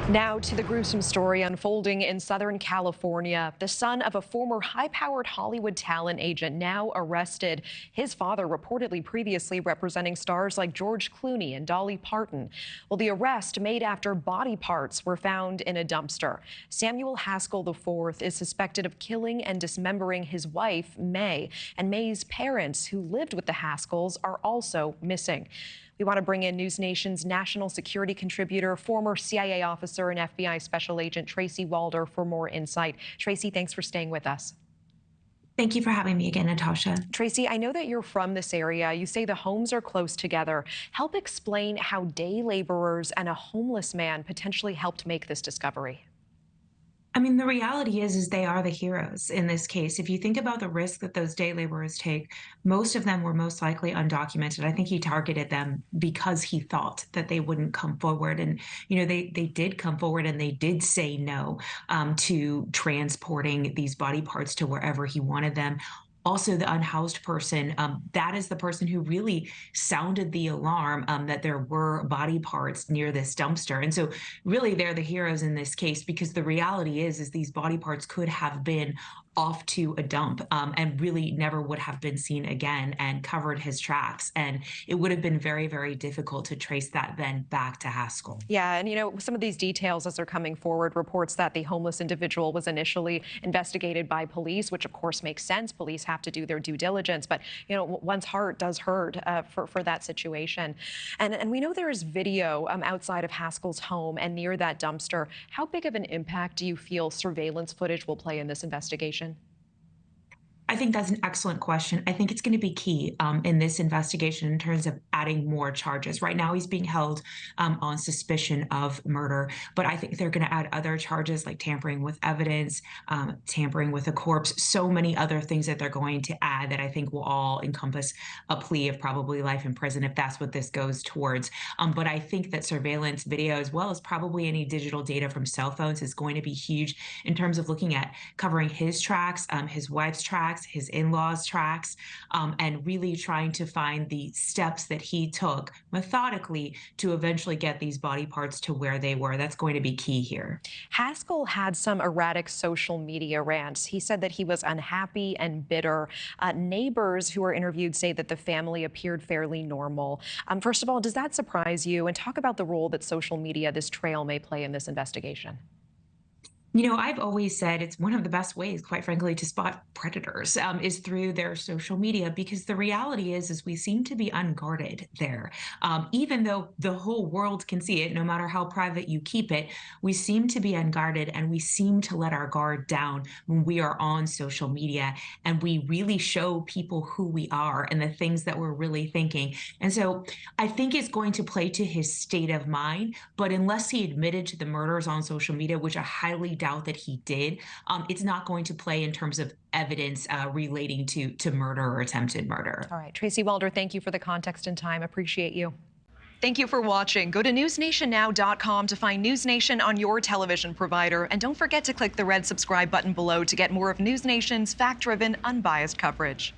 Now to the gruesome story unfolding in Southern California. The son of a former high-powered Hollywood talent agent now arrested. His father reportedly previously representing stars like George Clooney and Dolly Parton. Well, the arrest made after body parts were found in a dumpster. Samuel Haskell IV is suspected of killing and dismembering his wife, May. And May's parents, who lived with the Haskells, are also missing. We want to bring in NewsNation's national security contributor, former CIA officer and FBI special agent Tracy Walder for more insight. Tracy, thanks for staying with us. Thank you for having me again, Natasha. Tracy, I know that you're from this area. You say the homes are close together. Help explain how day laborers and a homeless man potentially helped make this discovery. I mean, the reality is they are the heroes in this case. If you think about the risk that those day laborers take, most of them were most likely undocumented. I think he targeted them because he thought that they wouldn't come forward. And, you know, they did come forward and they did say no to transporting these body parts to wherever he wanted them. Also, the unhoused person, that is the person who really sounded the alarm that there were body parts near this dumpster. And so really they're the heroes in this case, because the reality is these body parts could have been off to a dump and really never would have been seen again and covered his tracks. And it would have been very, very difficult to trace that then back to Haskell. Yeah, and you know, some of these details as they're coming forward, reports that the homeless individual was initially investigated by police, which of course makes sense. Police have to do their due diligence, but you know, one's heart does hurt for that situation. And we know there is video outside of Haskell's home and near that dumpster. How big of an impact do you feel surveillance footage will play in this investigation? I think that's an excellent question. I think it's going to be key in this investigation in terms of adding more charges. Right now, he's being held on suspicion of murder, but I think they're going to add other charges like tampering with evidence, tampering with a corpse, so many other things that they're going to add that I think will all encompass a plea of probably life in prison if that's what this goes towards. But I think that surveillance video, as well as probably any digital data from cell phones, is going to be huge in terms of looking at covering his tracks, his wife's tracks, his in-laws' tracks, and really trying to find the steps that he took methodically to eventually get these body parts to where they were. That's going to be key here. Haskell had some erratic social media rants. He said that he was unhappy and bitter. Neighbors who were interviewed say that the family appeared fairly normal. First of all, does that surprise you? And talk about the role that social media, this trail, may play in this investigation. You know, I've always said it's one of the best ways, quite frankly, to spot predators is through their social media, because the reality is we seem to be unguarded there. Even though the whole world can see it, no matter how private you keep it, we seem to be unguarded and we seem to let our guard down when we are on social media and we really show people who we are and the things that we're really thinking. And so I think it's going to play to his state of mind, but unless he admitted to the murders on social media, which I highly doubt that he did, it's not going to play in terms of evidence relating to murder or attempted murder. All right, Tracy Walder, thank you for the context and time. Appreciate you. Thank you for watching. Go to newsnationnow.com to find NewsNation on your television provider. And don't forget to click the red subscribe button below to get more of NewsNation's fact-driven, unbiased coverage.